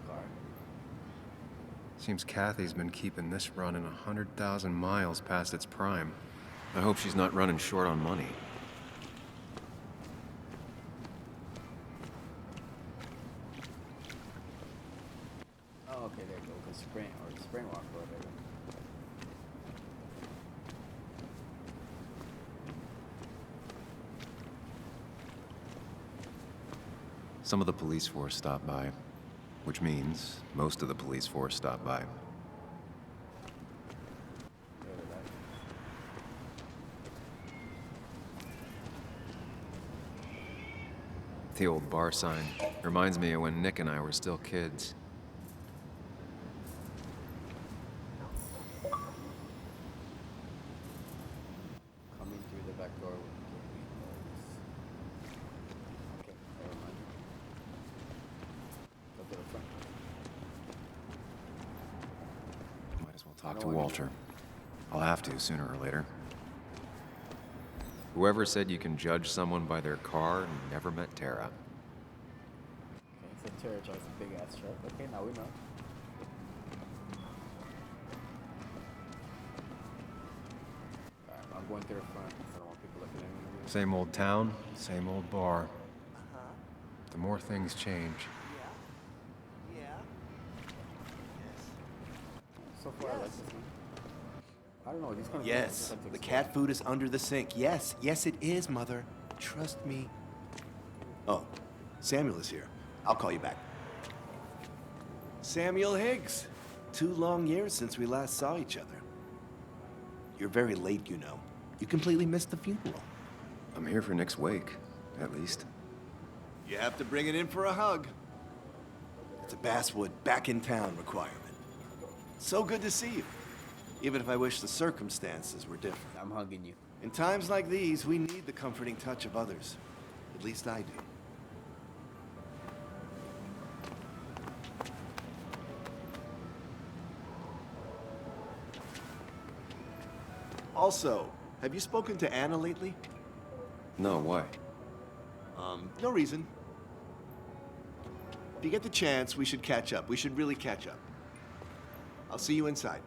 the car. Seems Kathy's been keeping this running 100,000 miles past its prime. I hope she's not running short on money. Oh, okay, there you go. Cause spring walk or whatever. Some of the police force stopped by, which means most of the police force stopped by. The old bar sign reminds me of when Nick and I were still kids. Coming through the back door. Okay, never mind. Go to the front. Might as well talk to Walter. I'll have to sooner or later. Whoever said you can judge someone by their car never met Tara. Okay, so Tara drives a big ass truck. Okay, now we know. Alright, I'm going through the front because I don't want people looking at me. Same old town, same old bar. The more things change. So far, I like this one. I don't know, these kind of Yes, the cat food is under the sink. Yes, yes it is, Mother. Trust me. Oh, Samuel is here. I'll call you back. Samuel Higgs. 2 long years since we last saw each other. You're very late, you know. You completely missed the funeral. I'm here for Nick's wake, at least. You have to bring it in for a hug. It's a Basswood back in town requirement. So good to see you. Even if I wish the circumstances were different. I'm hugging you. In times like these, we need the comforting touch of others. At least I do. Also, have you spoken to Anna lately? No, why? No reason. If you get the chance, we should catch up. We should really catch up. I'll see you inside.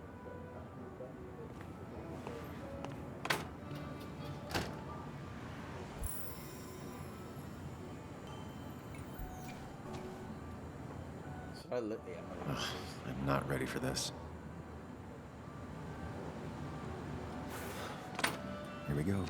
Should I look? Yeah, I'm gonna look first. I'm not ready for this. Here we go.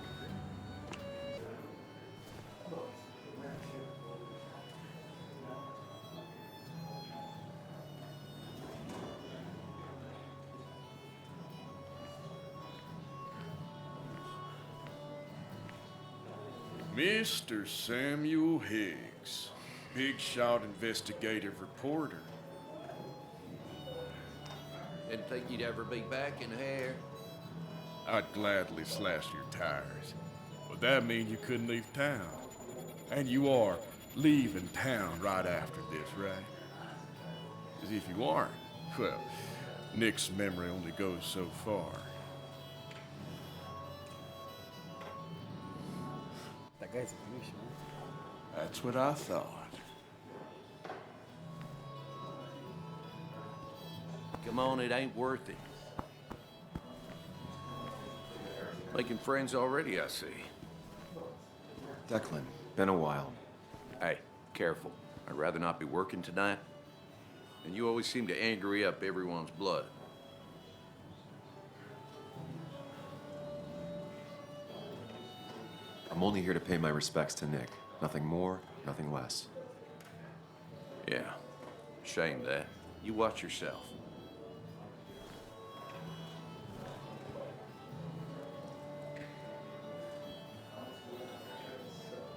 Mr. Samuel Higgs, big shot investigative reporter. Didn't think you'd ever be back in here. I'd gladly slash your tires, but that means you couldn't leave town. And you are leaving town right after this, right? As if you aren't, well, Nick's memory only goes so far. That guy's a douche, man. That's what I thought. Come on, it ain't worth it. Making friends already, I see. Declan, been a while. Hey, careful. I'd rather not be working tonight. And you always seem to angry up everyone's blood. I'm only here to pay my respects to Nick. Nothing more, nothing less. Yeah, shame that. You watch yourself.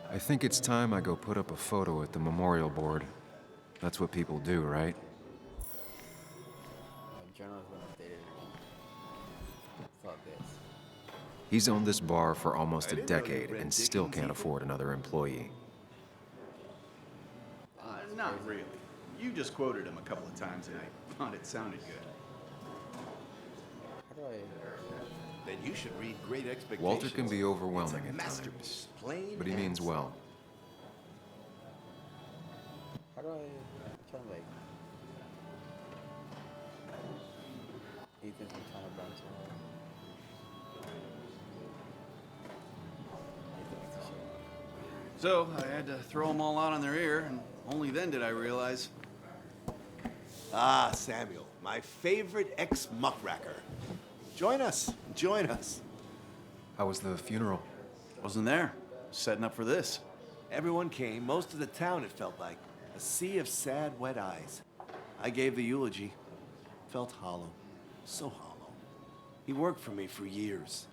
I think it's time I go put up a photo at the memorial board. That's what people do, right? Journal's been updated. Thought this. He's owned this bar for almost a decade and still can't afford another employee. Not really. You just quoted him a couple of times and I thought it sounded good. How do I? Then you should read Great Expectations. Walter can be overwhelming It's a at masterpiece. times, Plain but he and means simple. well. How do I? I'm trying to like. times. So I had to throw them all out on their ear, and only then did I realize. Ah, Samuel, my favorite ex-muckracker. Join us, join us. How was the funeral? Wasn't there. Setting up for this. Everyone came, most of the town, it felt like. A sea of sad, wet eyes. I gave the eulogy. Felt hollow. So hollow. He worked for me for years.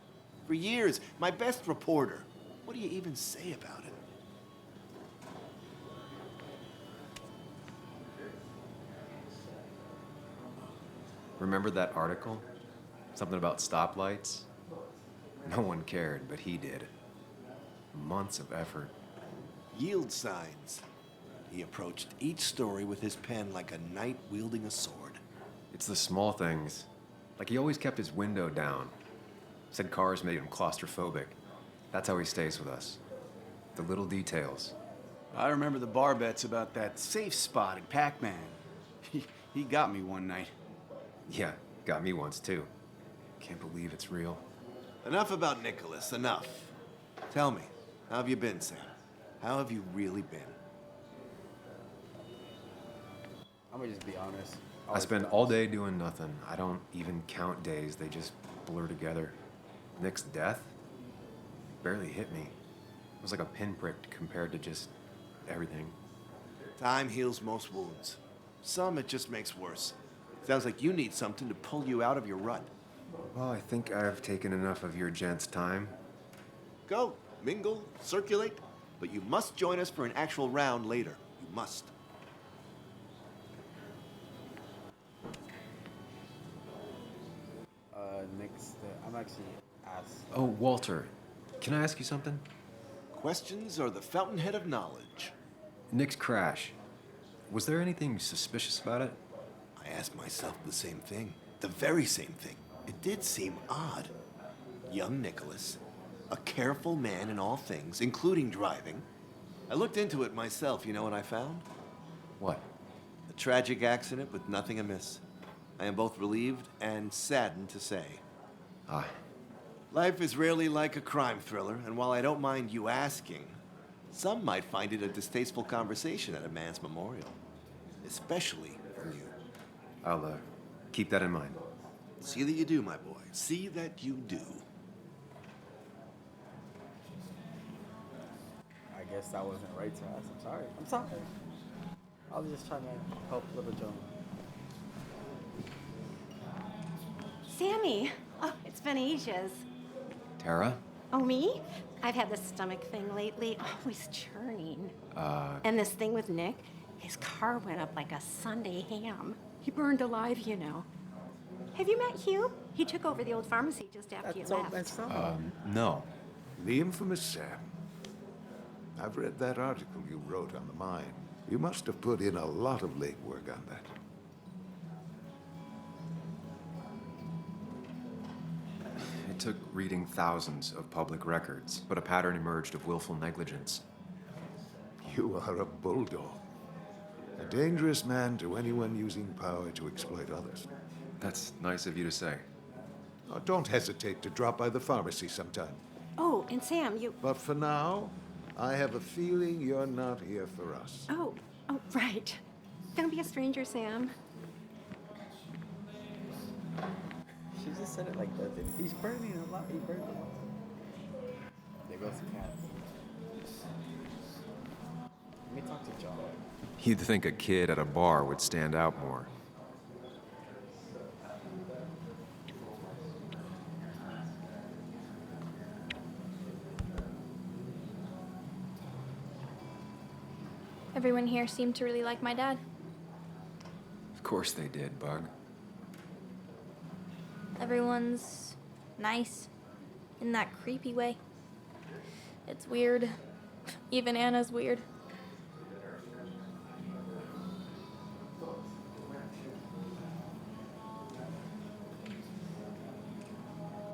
For years. My best reporter. What do you even say about it? Remember that article? Something about stoplights? No one cared, but he did. Months of effort. Yield signs. He approached each story with his pen like a knight wielding a sword. It's the small things. Like he always kept his window down. Said cars made him claustrophobic. That's how he stays with us. The little details. I remember the bar bets about that safe spot in Pac-Man. He got me one night. Yeah, got me once too. Can't believe it's real. Enough about Nicholas, enough. Tell me, how have you been, Sam? How have you really been? I'm gonna just be honest. I spend all day doing nothing. I don't even count days. They just blur together. Nick's death barely hit me. It was like a pinprick compared to just everything. Time heals most wounds. Some it just makes worse. Sounds like you need something to pull you out of your rut. Well, I think I've taken enough of your gents' time. Go, mingle, circulate, but you must join us for an actual round later. You must. Next, I'm actually asked. Oh, Walter, can I ask you something? Questions are the fountainhead of knowledge. Nick's crash. Was there anything suspicious about it? I asked myself the same thing. The very same thing. It did seem odd. Young Nicholas, a careful man in all things, including driving. I looked into it myself. You know what I found? What? A tragic accident with nothing amiss. I am both relieved and saddened to say. Ah, Life is rarely like a crime thriller, and while I don't mind you asking, some might find it a distasteful conversation at a man's memorial. Especially from you. I'll keep that in mind. See that you do, my boy. See that you do. I guess that wasn't right to ask. I'm sorry. I'm sorry. I was just trying to help little Joan. Sammy! Oh, it's been ages. Tara? Oh, me? I've had this stomach thing lately, always churning. And this thing with Nick, his car went up like a Sunday ham. He burned alive, you know. Have you met Hugh? He took over the old pharmacy just after you left. No. The infamous Sam. I've read that article you wrote on the mine. You must have put in a lot of legwork on that. It took reading thousands of public records, but a pattern emerged of willful negligence. You are a bulldog. A dangerous man to anyone using power to exploit others. That's nice of you to say. Oh, don't hesitate to drop by the pharmacy sometime. Oh, and Sam, you... But for now, I have a feeling you're not here for us. Oh, right. Don't be a stranger, Sam. She just said it like that. He's burning a lot. He burned a lot. There goes the cat. Let me talk to John. You'd think a kid at a bar would stand out more. Everyone here seemed to really like my dad. Of course they did, Bug. Everyone's nice in that creepy way. It's weird. Even Anna's weird.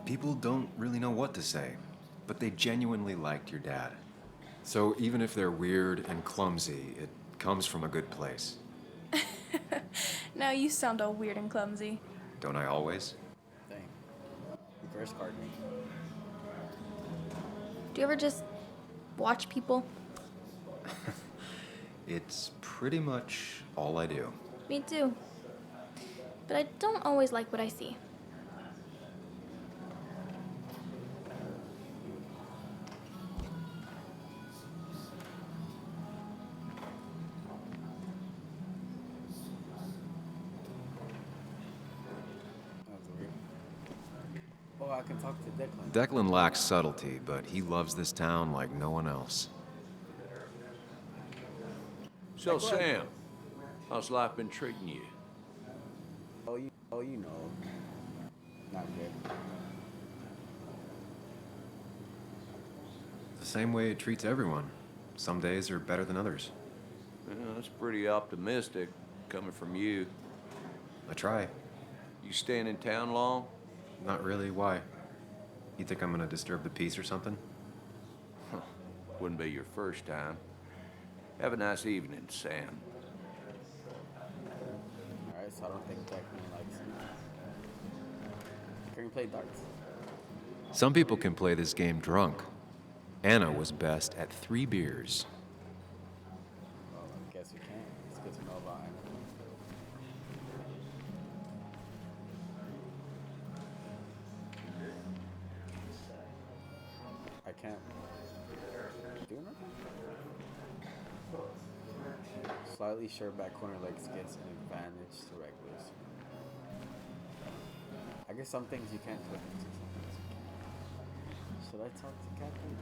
People don't really know what to say, but they genuinely liked your dad. So even if they're weird and clumsy, it comes from a good place. Now you sound all weird and clumsy. Don't I always? Dang. first card game. Do you ever just watch people? It's pretty much all I do. Me too. But I don't always like what I see. That's weird. Oh, I can talk to Declan. Declan lacks subtlety, but he loves this town like no one else. So, Sam, how's life been treating you? Oh, you know. Not good. The same way it treats everyone. Some days are better than others. Yeah, that's pretty optimistic coming from you. I try. You staying in town long? Not really. Why? You think I'm gonna disturb the peace or something? Wouldn't be your first time. Have a nice evening, Sam. Alright, so I don't think Declan likes him. Can you play darts? Some people can play this game drunk. Anna was best at 3 beers. Well, I guess we can't. It's good to know about him. I can't do nothing. Slightly short back corner legs gets an advantage to regulars. I guess some things you can't click into, some things you can. Should I talk to Captain?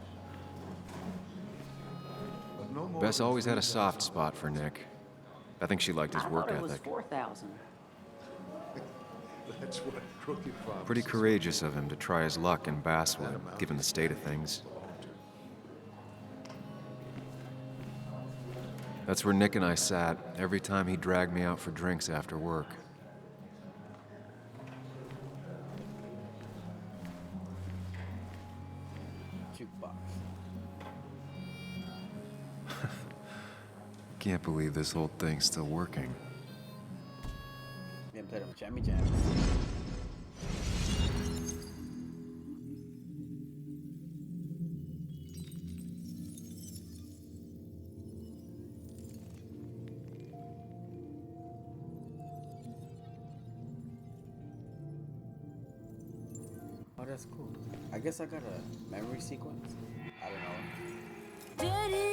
But no more Bess than always had a 3,000 soft spot for Nick. I think she liked his I work thought it was ethic. 4,000. That's what crooked promises. Pretty courageous of him to try his luck in Basswood, given the state of things. That's where Nick and I sat every time he dragged me out for drinks after work. Jukebox. Can't believe this whole thing's still working. We haven't played him Jammy Jam. Oh, that's cool. I guess I got a memory sequence. I don't know.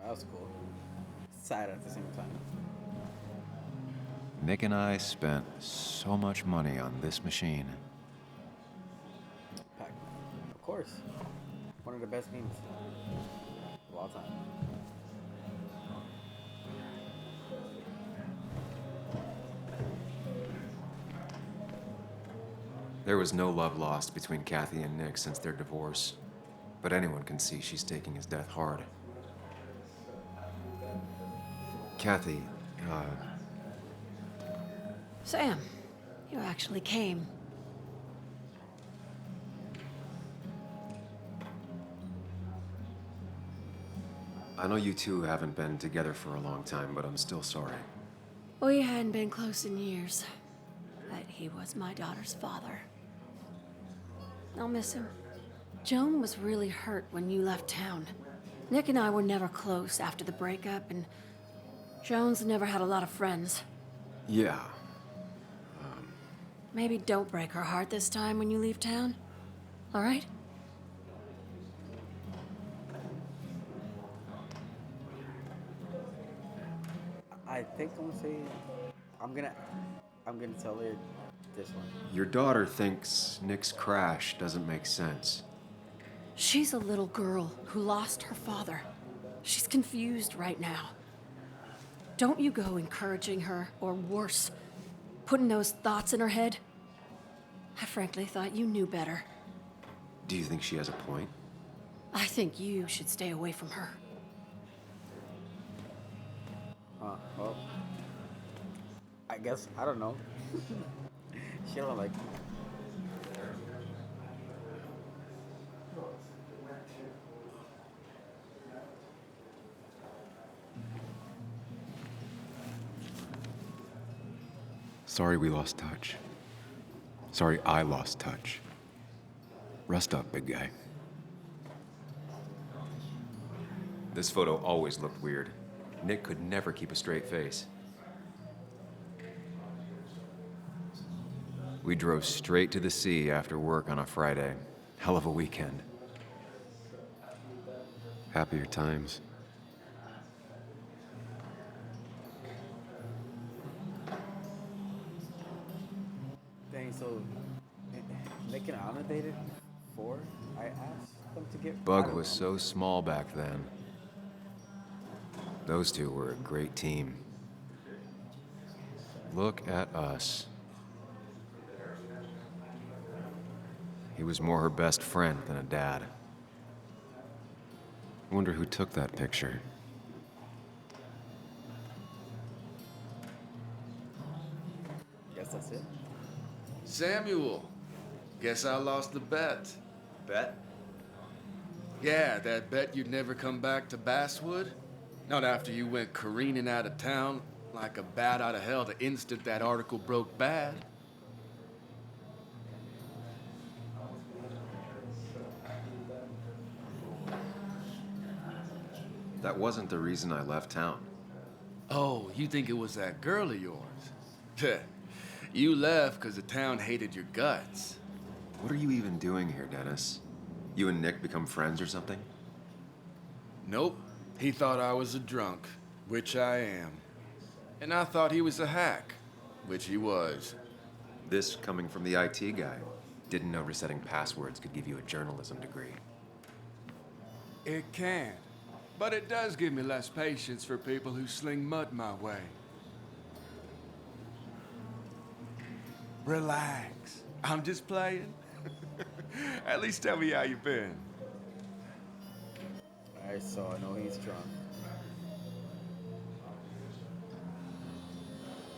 That was cool. Sad at the same time. Nick and I spent so much money on this machine. Pac-Man. Of course. One of the best games of all time. There was no love lost between Kathy and Nick since their divorce, but anyone can see she's taking his death hard. Kathy, Sam, you actually came. I know you two haven't been together for a long time, but I'm still sorry. We hadn't been close in years, but he was my daughter's father. I'll miss him. Joan was really hurt when you left town. Nick and I were never close after the breakup, and Joan's never had a lot of friends. Yeah. Maybe don't break her heart this time when you leave town. All right? I think I'm gonna tell her this one. Your daughter thinks Nick's crash doesn't make sense. She's a little girl who lost her father. She's confused right now. Don't you go encouraging her, or worse, putting those thoughts in her head. I frankly thought you knew better. Do you think she has a point? I think you should stay away from her. Well, I guess, I don't know. She don't like me. Sorry we lost touch. Sorry I lost touch. Rest up, big guy. This photo always looked weird. Nick could never keep a straight face. We drove straight to the sea after work on a Friday. Hell of a weekend. Happier times. Dang, so Nick and Anna dated before I asked them to get. I Bug don't was know. so small back then. Those two were a great team. Look at us. He was more her best friend than a dad. I wonder who took that picture. Guess that's it. Samuel, guess I lost the bet. Bet? Yeah, that bet you'd never come back to Basswood? Not after you went careening out of town like a bat out of hell the instant that article broke bad. That wasn't the reason I left town. Oh, you think it was that girl of yours? You left because the town hated your guts. What are you even doing here, Dennis? You and Nick become friends or something? Nope. He thought I was a drunk, which I am. And I thought he was a hack, which he was. This coming from the IT guy. Didn't know resetting passwords could give you a journalism degree. It can. But it does give me less patience for people who sling mud my way. Relax. I'm just playing. At least tell me how you been. Alright, so I know he's drunk.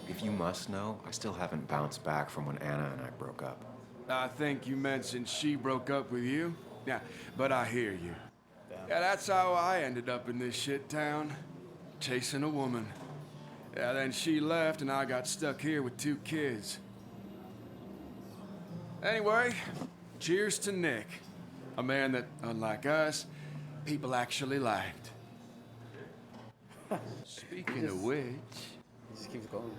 If you must know, I still haven't bounced back from when Anna and I broke up. I think you mentioned she broke up with you. Yeah, but I hear you. Yeah, that's how I ended up in this shit town. Chasing a woman. Yeah, then she left and I got stuck here with 2 kids. Anyway, cheers to Nick. A man that, unlike us, people actually liked. Speaking of which... He just keeps going.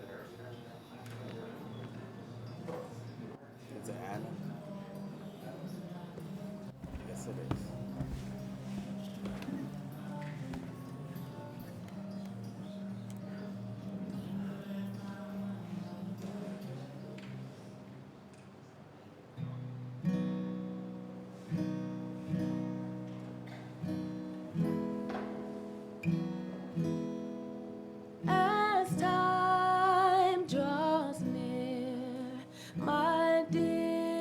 It's an Anna. Yes, it is. As time draws near, my dear.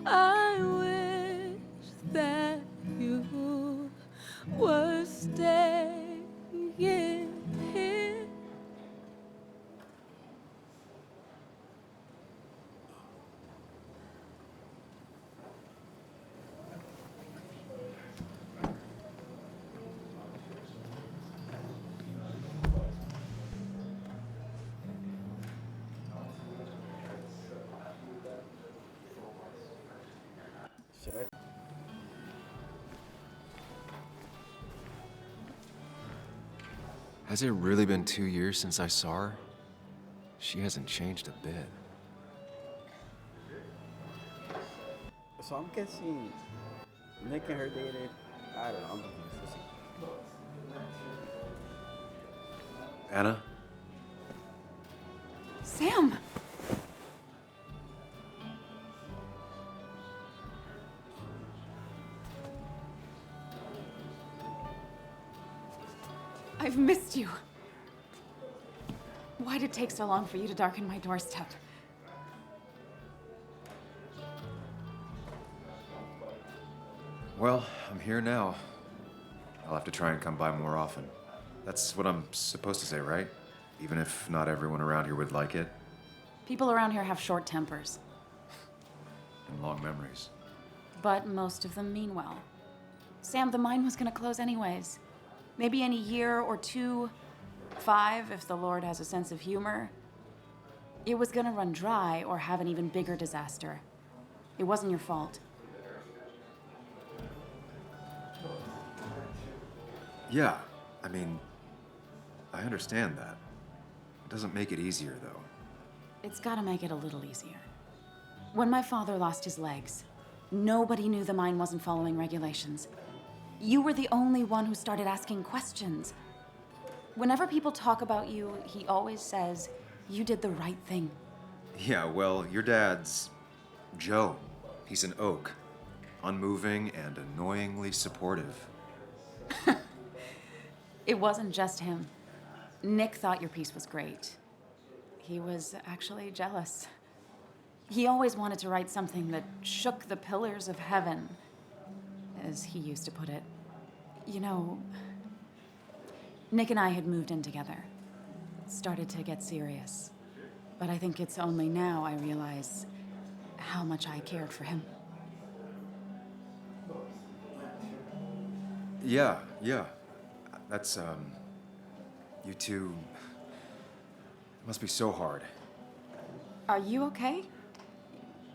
I wish that you were staying here. Should I? Has it really been 2 years since I saw her? She hasn't changed a bit. So I'm guessing Nick and her dated. I don't know. I'm confused. Let's see. Anna? Sam! I've missed you. Why'd it take so long for you to darken my doorstep? Well, I'm here now. I'll have to try and come by more often. That's what I'm supposed to say, right? Even if not everyone around here would like it. People around here have short tempers, And long memories. but most of them mean well. Sam, the mine was gonna close anyways. Maybe in a year or 2, 5, if the Lord has a sense of humor. It was gonna run dry or have an even bigger disaster. It wasn't your fault. Yeah, I mean, I understand that. It doesn't make it easier, though. It's gotta make it a little easier. When my father lost his legs, nobody knew the mine wasn't following regulations. You were the only one who started asking questions. Whenever people talk about you, he always says, you did the right thing. Yeah, well, your dad's Joe. He's an oak. Unmoving and annoyingly supportive. It wasn't just him. Nick thought your piece was great. He was actually jealous. He always wanted to write something that shook the pillars of heaven, as he used to put it. You know, Nick and I had moved in together. Started to get serious. But I think it's only now I realize how much I cared for him. Yeah. That's, you two... It must be so hard. Are you okay?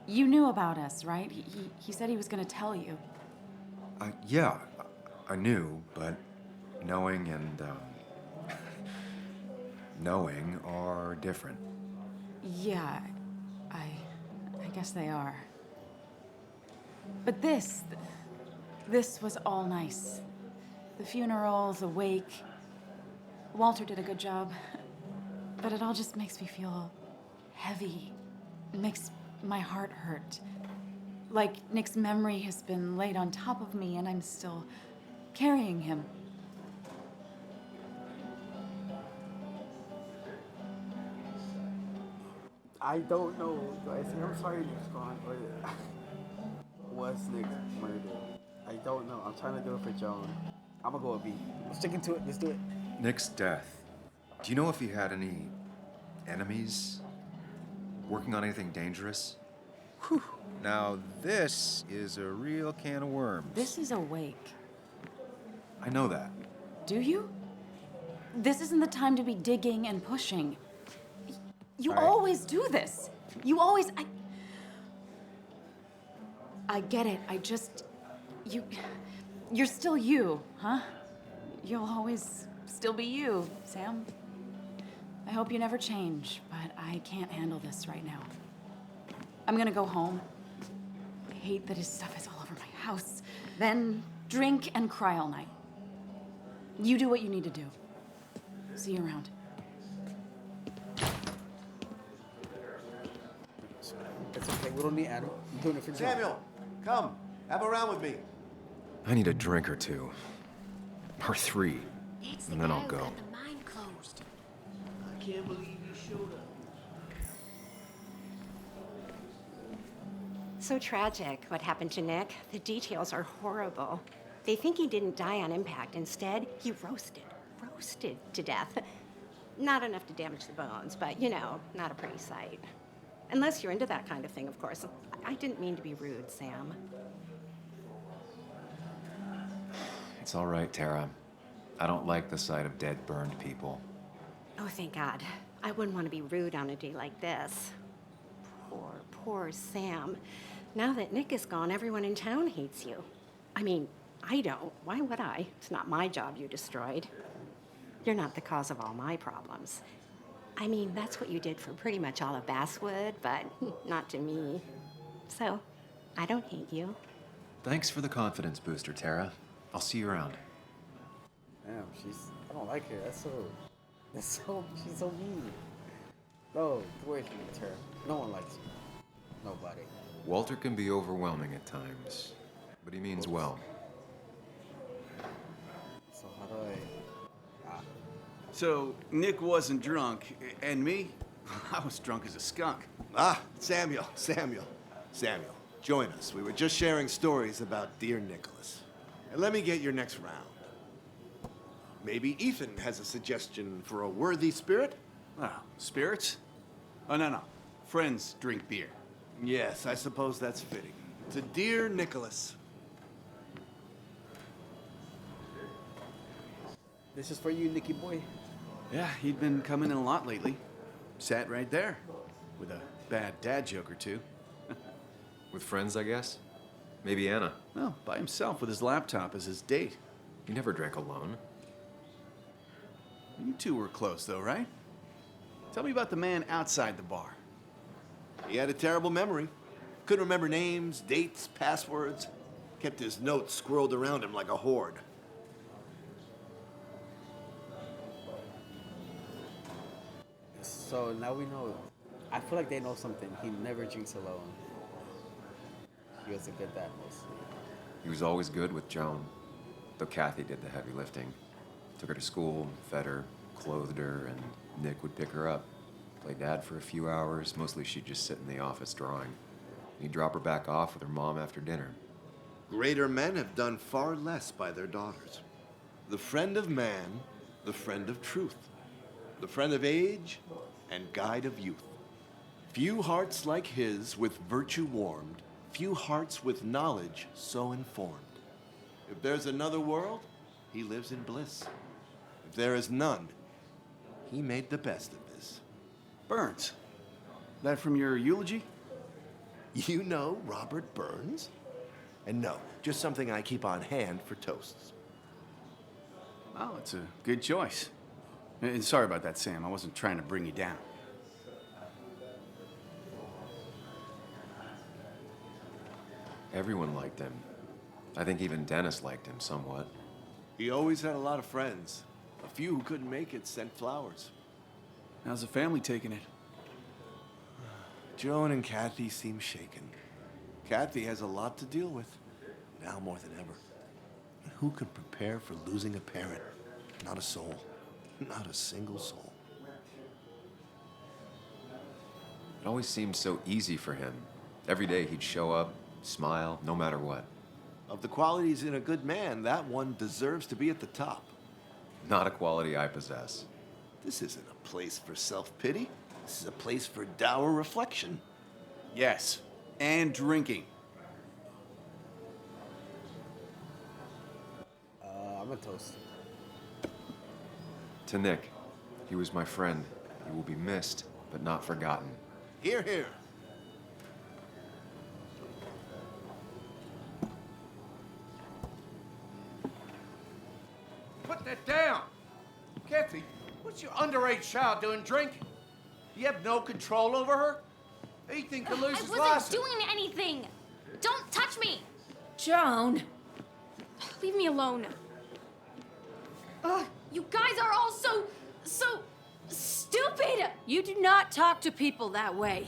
You knew about us, right? He said he was gonna tell you. Yeah, I knew, but knowing and, knowing are different. Yeah, I guess they are. But this was all nice. The funeral, the wake. Walter did a good job. But it all just makes me feel heavy. It makes my heart hurt. Like Nick's memory has been laid on top of me and I'm still carrying him. I don't know. I think I'm sorry Nick's gone, but was Nick murdered? I don't know. I'm trying to do it for Joan. I'm gonna go with B. Let's stick into it. Let's do it. Nick's death. Do you know if he had any enemies? Working on anything dangerous? Whew. Now this is a real can of worms. This is a wake. I know that. Do you? This isn't the time to be digging and pushing. You All right. always do this. You always... I get it. I just... You're still you, huh? You'll always still be you, Sam. I hope you never change, but I can't handle this right now. I'm gonna go home. I hate that his stuff is all over my house. Then drink and cry all night. You do what you need to do. See you around. It's okay. We don't need Adam. I'm doing it for Joan. Samuel, come. Have a round with me. I need a drink or two. Or 3. And then I'll go. I can't believe you showed up. so tragic what happened to Nick. The details are horrible. They think he didn't die on impact. Instead, he roasted to death. Not enough to damage the bones, but you know, not a pretty sight. Unless you're into that kind of thing, of course. I didn't mean to be rude, Sam. It's all right, Tara. I don't like the sight of dead, burned people. Oh, thank God. I wouldn't want to be rude on a day like this. Poor Sam. Now that Nick is gone, everyone in town hates you. I mean, I don't. Why would I? It's not my job you destroyed. You're not the cause of all my problems. I mean, that's what you did for pretty much all of Basswood, but not to me. So, I don't hate you. Thanks for the confidence booster, Tara. I'll see you around. Damn, I don't like her. She's so mean. No, wait from you, Tara. No one likes you. Nobody. Walter can be overwhelming at times, but he means well. So how do I... So, Nick wasn't drunk, and me? I was drunk as a skunk. Ah, Samuel. Join us. We were just sharing stories about dear Nicholas. And let me get your next round. Maybe Ethan has a suggestion for a worthy spirit? Oh, spirits? Oh, no. Friends drink beer. Yes, I suppose that's fitting. To dear Nicholas. This is for you, Nicky boy. Yeah, he'd been coming in a lot lately. Sat right there, with a bad dad joke or two. With friends, I guess? Maybe Anna. Well, by himself with his laptop as his date. You never drank alone. You two were close, though, right? Tell me about the man outside the bar. He had a terrible memory. Couldn't remember names, dates, passwords. Kept his notes squirreled around him like a hoard. So now we know. I feel like they know something. He never drinks alone. He was a good dad mostly. He was always good with Joan, though Kathy did the heavy lifting. Took her to school, fed her, clothed her, and Nick would pick her up. Play dad for a few hours. Mostly she'd just sit in the office drawing. He'd drop her back off with her mom after dinner. Greater men have done far less by their daughters. The friend of man, the friend of truth. The friend of age, and guide of youth. Few hearts like his with virtue warmed, few hearts with knowledge so informed. If there's another world, he lives in bliss. If there is none, he made the best of this. Burns. That from your eulogy? You know Robert Burns? And no, just something I keep on hand for toasts. Well, it's a good choice. And sorry about that, Sam. I wasn't trying to bring you down. Everyone liked him. I think even Dennis liked him somewhat. He always had a lot of friends. A few who couldn't make it sent flowers. How's the family taking it? Joan and Kathy seem shaken. Kathy has a lot to deal with, now more than ever. And who could prepare for losing a parent? Not a soul. Not a single soul. It always seemed so easy for him. Every day he'd show up, smile, no matter what. Of the qualities in a good man, that one deserves to be at the top. Not a quality I possess. This isn't a place for self-pity. This is a place for dour reflection. Yes, and drinking. I'm a toast. To Nick, he was my friend. He will be missed, but not forgotten. Hear, hear. Put that down! Kathy, what's your underage child doing drinking? You have no control over her? Ethan could lose his I wasn't license. doing anything! Don't touch me! Joan! Leave me alone. Ugh, you guys are all so stupid! You do not talk to people that way.